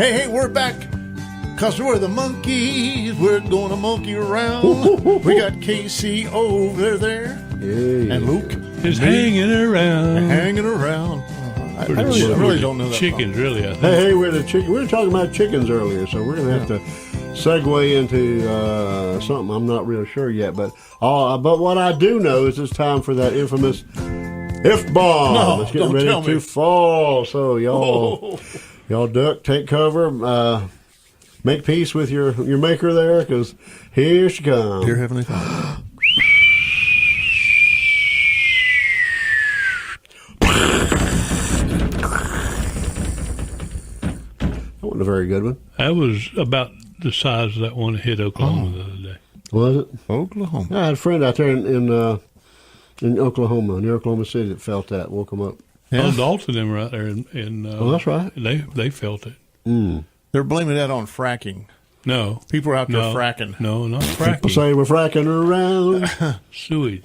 Hey, we're back. Because we're the monkeys. We're going to monkey around. We got Casey over there. Hey. And Luke is hanging around. Hanging around. I really don't know that chickens, song. really, I think. Hey, we're the chicken. We were talking about chickens earlier, so we're going to have to segue into something I'm not really sure yet. But what I do know is it's time for that infamous F-bomb. No, it's getting don't ready tell me. to fall. So y'all duck, take cover, make peace with your maker there, because here she comes. Dear Heavenly Father. That wasn't a very good one. That was about the size of that one that hit Oklahoma the other day. Was it? Oklahoma. I had a friend out there in Oklahoma, near Oklahoma City, that felt that. Woke him up. Yeah. Dalton them right there. Oh, that's right. They felt it. Mm. They're blaming that on fracking. No. People are out there fracking. No, not fracking. People say we're fracking around. Sewage.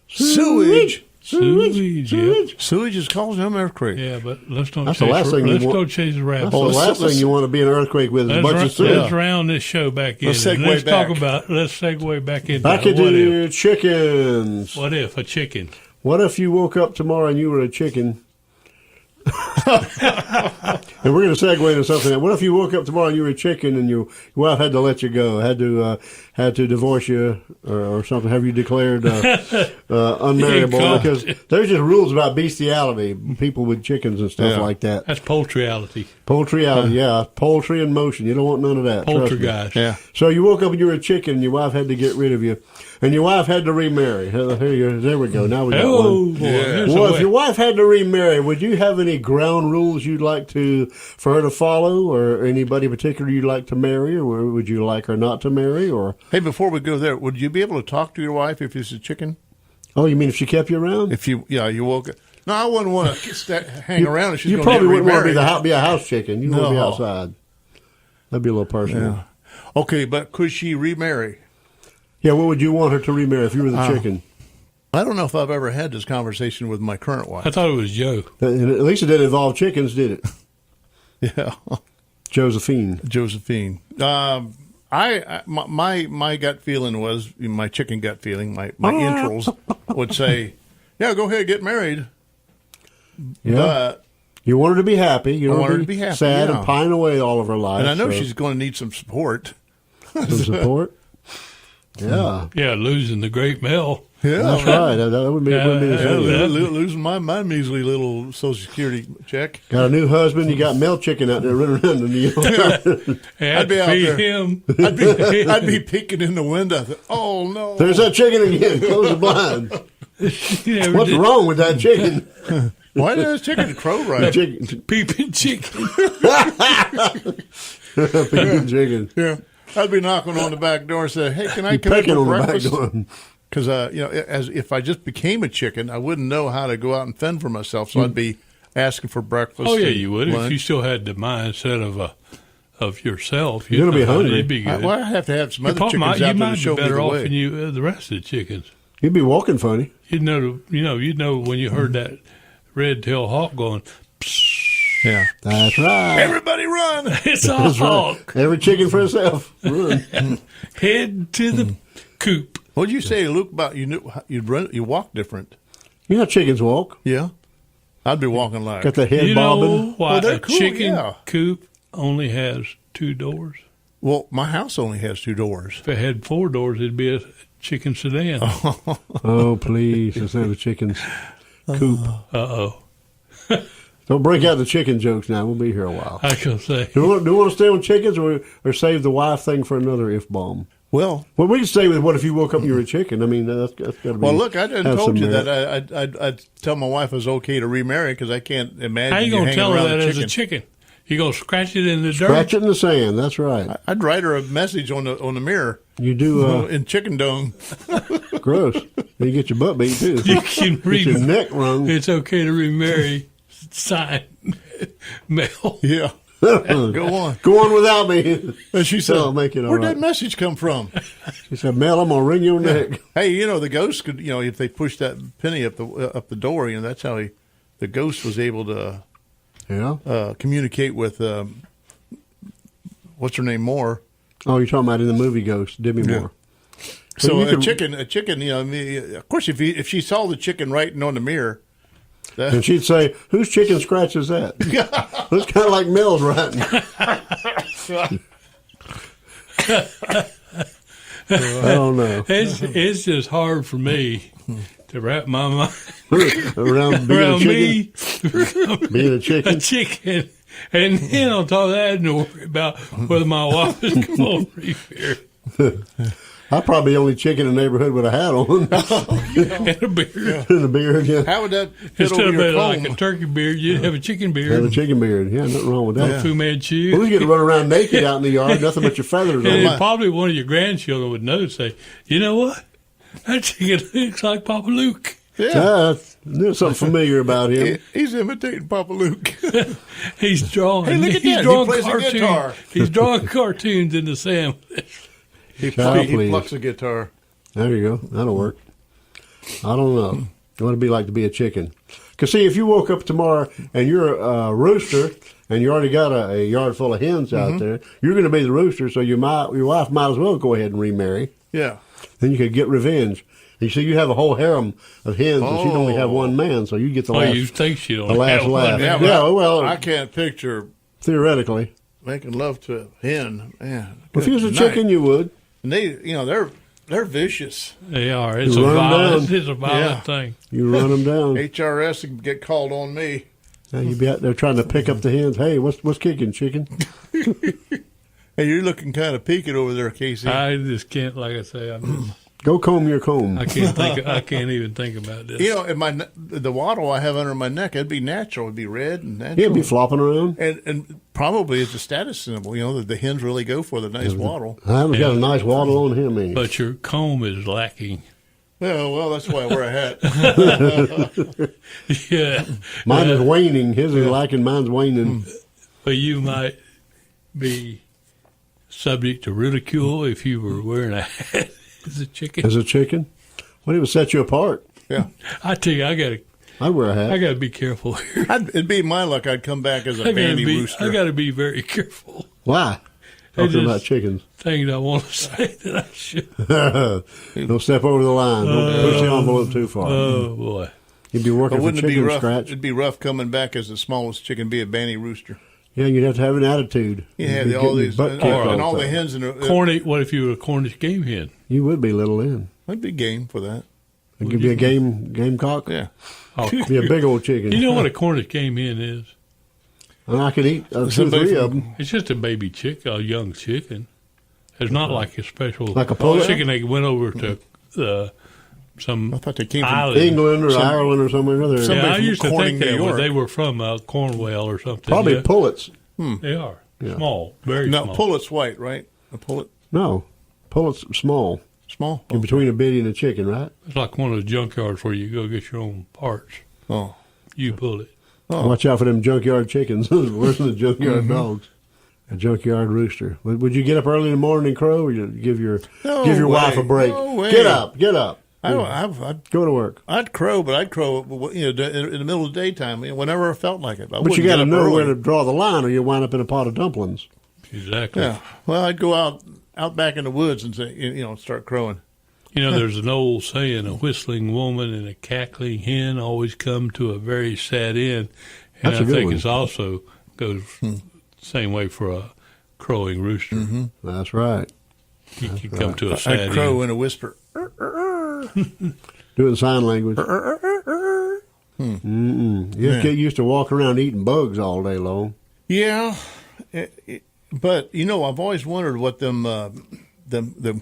Sewage. Yeah. Sewage is causing them earthquakes. Yeah, but let's don't That's the last thing let's you go want. chase the rabbit. That's the last thing you want to be an earthquake with is a bunch of sewage. Let's round this show back in. Let's segue Let's back. let's segue back into Back what into if. chickens. What if a chicken? What if you woke up tomorrow and you were a chicken? And we're going to segue into something. What if you woke up tomorrow and you were a chicken and your wife had to let you go, had to divorce you or something? Have you declared unmarriable? Because there's just rules about bestiality, people with chickens and stuff like that. That's poultryality. Poultryality, yeah. Poultry in motion. You don't want none of that. Poultry guys. Yeah. So you woke up and you were a chicken and your wife had to get rid of you. And your wife had to remarry. There we go. Now we got one. Well, if your wife had to remarry, would you have any ground rules you'd like for her to follow, or anybody particular you'd like to marry, or would you like her not to marry? Or Hey, before we go there, would you be able to talk to your wife if it's a chicken? oh, you mean if she kept you around? If you woke up. No, I wouldn't want to hang around if she's You going to probably get wouldn't remarried. want to be a house chicken. You want to be No. outside. That'd be a little personal. Yeah. Okay, but could she remarry? Yeah, what would you want her to remarry if you were the chicken? I don't know if I've ever had this conversation with my current wife. I thought it was Joe. And at least it didn't involve chickens, did it? Yeah, Josephine. My gut feeling was, my chicken gut feeling, my entrails would say, yeah, go ahead, get married. Yeah. But, You want her to be happy. You don't want her want to be happy, sad yeah. and pine away all of her life. and I know so she's going to need some support. some support. Yeah, Yeah, losing the great male. Yeah, that's right. That would be, wouldn't be the same. losing my measly little Social Security check. Got a new husband. You got male chicken out there running around in the I'd be out feed there. him. I'd be peeking in the window. Oh no! There's that chicken again. Close the blind. What's wrong with that chicken? Why does chicken crow right? Peeping chicken. Peeping chicken. Yeah, I'd be knocking on the back door and say, "Hey, can I come Pecking in on for the back breakfast?" door. Because as if I just became a chicken, I wouldn't know how to go out and fend for myself. So I'd be asking for breakfast. Oh yeah, and you would lunch. if you still had the mindset of yourself. You're gonna be hungry. You'd be good. Well, I have to have some other chickens You out there to might show be me better the off way. than you the rest of the chickens. You'd be walking funny. You'd know when you heard that red-tailed hawk going. Yeah, That's right. everybody run! It's a That's hawk. right. Every chicken for itself. Run. Head to the coop. What did you say, Luke? About you walk different? You know chickens walk. Yeah, I'd be walking like Got the head You bobbing. know why Well, they're a cool, chicken yeah. coop only has 2 doors? Well, my house only has 2 doors. If it had 4 doors, it'd be a chicken sedan. Oh, please. Let's have the chickens coop. Uh-oh. Don't break out the chicken jokes now. We'll be here a while. I can say. Do we want to stay on chickens or save the wife thing for another if-bomb? Well, We can stay with what if you woke up and you were a chicken. I mean, that's got to be. well, look, I didn't have told some you merit. that I'd tell my wife it was okay to remarry because I can't imagine. How you going to hanging tell her around that a as a chicken? You going to scratch it in the dirt? Scratch it in the sand. That's right. I'd write her a message on the mirror. You do In chicken dung. gross. Then you get your butt beat too. You can Get your read. neck wrung. It's okay to remarry. Sign mail. Yeah. Go on. Go on without me. And she said, I'll make it all where'd right. that message come from? She said, Mel, I'm gonna wring your neck. Hey, the ghost could, if they pushed that penny up the door, that's how the ghost was able to Yeah. communicate with what's her name, Moore. Oh, you're talking about in the movie Ghost, Demi Moore. So you a chicken, you know, I mean, of course, if she saw the chicken writing on the mirror, and she'd say, "Whose chicken scratch is that?" It's kind of like Mel's writing. I don't know. It's just hard for me to wrap my mind around being being a chicken. A chicken. And then on top of that, I had to worry about whether my wife was going to remarry. I'm probably the only chicken in the neighborhood with a hat on. And a beard. And a beard, yeah. How would that fit Instead over of your being comb? like a turkey beard, you'd have a chicken beard. Have a chicken beard. Yeah, nothing wrong with that. Fu Manchu. Well, you get to run around naked out in the yard, nothing but your feathers And on. probably one of your grandchildren would notice, say, you know what? That chicken looks like Papa Luke. Yeah. There's something familiar about him. He's imitating Papa Luke. He's drawing. Hey, look at he's that. Drawing He plays a guitar. He's drawing cartoons in the sandwich. He please. plucks a guitar. There you go. That'll work. I don't know what it'd be like to be a chicken. Because, see, if you woke up tomorrow and you're a rooster and you already got a yard full of hens out there, you're going to be the rooster, so your wife might as well go ahead and remarry. Yeah. Then you could get revenge. You see, you have a whole harem of hens, and she'd only have one man, so you get the last. You think she don't the last have laugh. one. Yeah, well, I can't picture theoretically. making love to a hen. Man, If you was a good chicken, night. you would. And they're vicious. They are. It's You a run 'em violent. down. It's a violent Yeah. thing. You run them down. HRS would get called on me. Now you be out there trying to pick up the hens. Hey, what's kicking, chicken? Hey, you're looking kind of peaked over there, Casey. I just can't. Like I say, Go comb your comb. I can't think. I can't even think about this. You know, the wattle I have under my neck, it'd be natural. It'd be red and natural. He'll be flopping around. And probably it's a status symbol, you know, that the hens really go for the nice wattle. I haven't got a nice waddle on him, ain't he? But your comb is lacking. Well, that's why I wear a hat. Yeah. Mine is waning. His is lacking. Mine's waning. But you might be subject to ridicule if you were wearing a hat as a chicken. As a chicken? Well, it would set you apart. Yeah. I tell you, I'd wear a hat. I got to be careful here. It'd be my luck I'd come back as a bandy rooster. I got to be very careful. Why? There's Talking about just chickens. Things I want to say that I should. Don't step over the line. Don't push the envelope too far. Oh boy! You'd be working But for wouldn't it be chicken rough? scratch. It'd be rough coming back as the smallest chicken, be a bandy rooster. Yeah, you'd have to have an attitude. You You'd have be all getting your these butt and kicked all the the time. hens in the Cornish. What if you were a Cornish game hen? You would be little then. I'd be game for that. It could be a gamecock. Yeah. Oh, Be a big old chicken. you know what a Cornish game hen is? And I could eat 2 or 3 of them. It's just a baby a young chicken. It's not like a special Like a pullet? chicken they went over to some I thought they came from island. England or Ireland or somewhere or other. Somebody Yeah, I from used to Corning, think that New was, York. they were from Cornwall or something. Probably Yeah, pullets. they are Yeah. small, very No, small. pullet's white, right? A pullet, No. Pullets small. small. In between a biddy and a chicken, right? It's like one of those junkyards where you go get your own parts. Oh, You pull it. Watch out for them junkyard chickens. Worse than the junkyard dogs. A junkyard rooster. Would you get up early in the morning and crow, or you give your wife a break? No way. Get up. I'd Go to work. crow, but I'd crow, in the middle of the daytime, whenever I felt like it. But you got to know where to draw the line, or you wind up in a pot of dumplings. Exactly. Yeah. Well, I'd go out back in the woods and say, start crowing. You know, there's an old saying, a whistling woman and a cackling hen always come to a very sad end. And That's a I good think one. it's also goes the same way for a crowing rooster. Mm-hmm. That's right. He can come to a sad I'd crow end. in a whisper. Doing sign language. You just get used to walking around eating bugs all day long. Yeah, but I've always wondered what them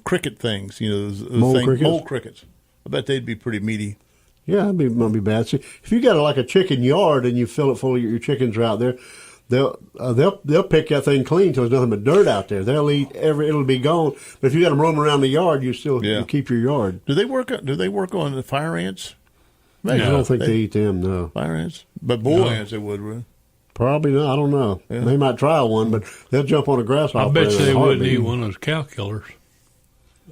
cricket things, those mole crickets. I bet they'd be pretty meaty. Yeah, might be bad. See, if you got like a chicken yard and you fill it full of your chickens are out there, they'll pick that thing clean till there's nothing but dirt out there. They'll eat it'll be gone. But if you got them roaming around the yard, you keep your yard. Do they work on the fire ants? I don't think they eat them. No, fire ants, but bull ants they would. Right? probably not. I don't know. Yeah. They might try one, but they'll jump on a grasshopper. I bet you in a they wouldn't heartbeat. eat one of those cow killers.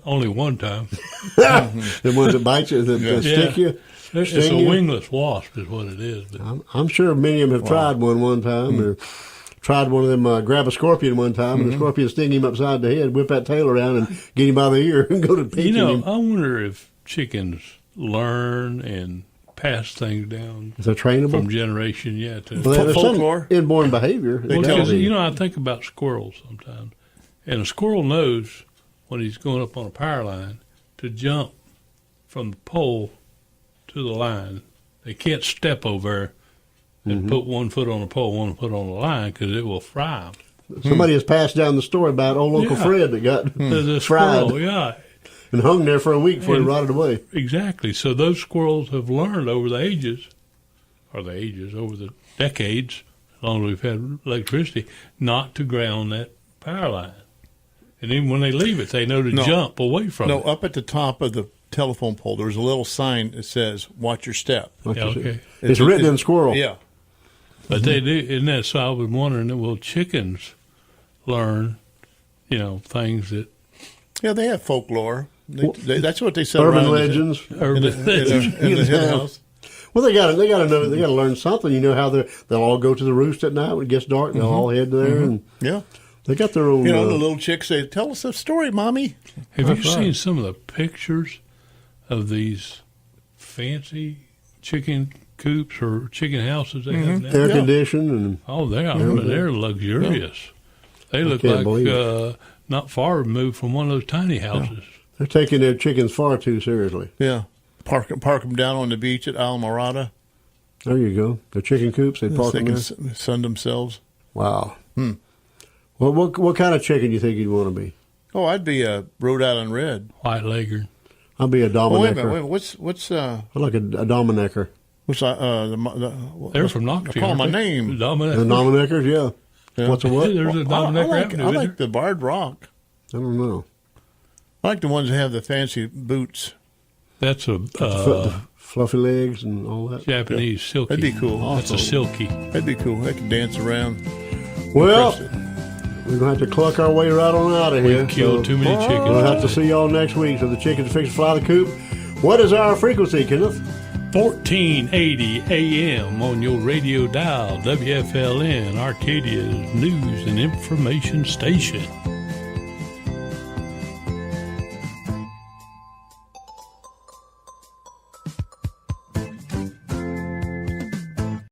Only one time. The ones that bite you, that stick you. It's sting a you. wingless wasp is what it is. But I'm sure many of them have tried one time or tried one of them, grab a scorpion one time, and the scorpion sting him upside the head, whip that tail around, and get him by the ear and go to pinching him. I wonder if chickens learn and pass things down. Is that trainable? From generation, to there's folklore. Some inborn behavior. Because, I think about squirrels sometimes. And a squirrel knows when he's going up on a power line to jump from the pole to the line. They can't step over and put one foot on the pole, one foot on the line, because it will fry them. Somebody has passed down the story about old Uncle Fred that got the fried. Squirrel, and hung there for a week before he rotted away. Exactly. So those squirrels have learned over the decades, as long as we've had electricity, not to ground that power line. And even when they leave it, they know to jump away from it. No, up at the top of the telephone pole, there's a little sign that says, watch your step. Okay. It's written in squirrel. Yeah. But they do, and that's so I was wondering, will chickens learn, things that... Yeah, they have folklore. That's what they said. Urban legends. In the hen house. Well, they got to know. They got to learn something. How they'll all go to the roost at night when it gets dark. And they'll all head there, and they got their own. The little chicks say, "Tell us a story, Mommy." Have you seen some of the pictures of these fancy chicken coops or chicken houses they have now? Air conditioned and they're luxurious. They look like not far removed from one of those tiny houses. Yeah. They're taking their chickens far too seriously. Yeah. Park them down on the beach at Islamorada. There you go. The chicken coops, they park them there. They can sun themselves. Wow. Well, what kind of chicken do you think you'd want to be? Oh, I'd be a Rhode Island Red. White Leghorn. I'd be a Dominecker. Wait a minute. What's I like a Dominecker. What's they're from Knoxville. Call my name. The Domineckers, yeah. What's a what? There's a Dominecker. I like the Barred Rock. I don't know. I like the ones that have the fancy boots. That's the fluffy legs and all that. Japanese silky. That'd be cool. That's a silky. That'd be cool. They could dance around. Well, we're going to have to cluck our way right on out of here. We've killed too many chickens. We'll have to see y'all next week. So the chickens fix to fly the coop. What is our frequency, Kenneth? 1480 AM on your radio dial. WFLN, Arcadia's news and information station.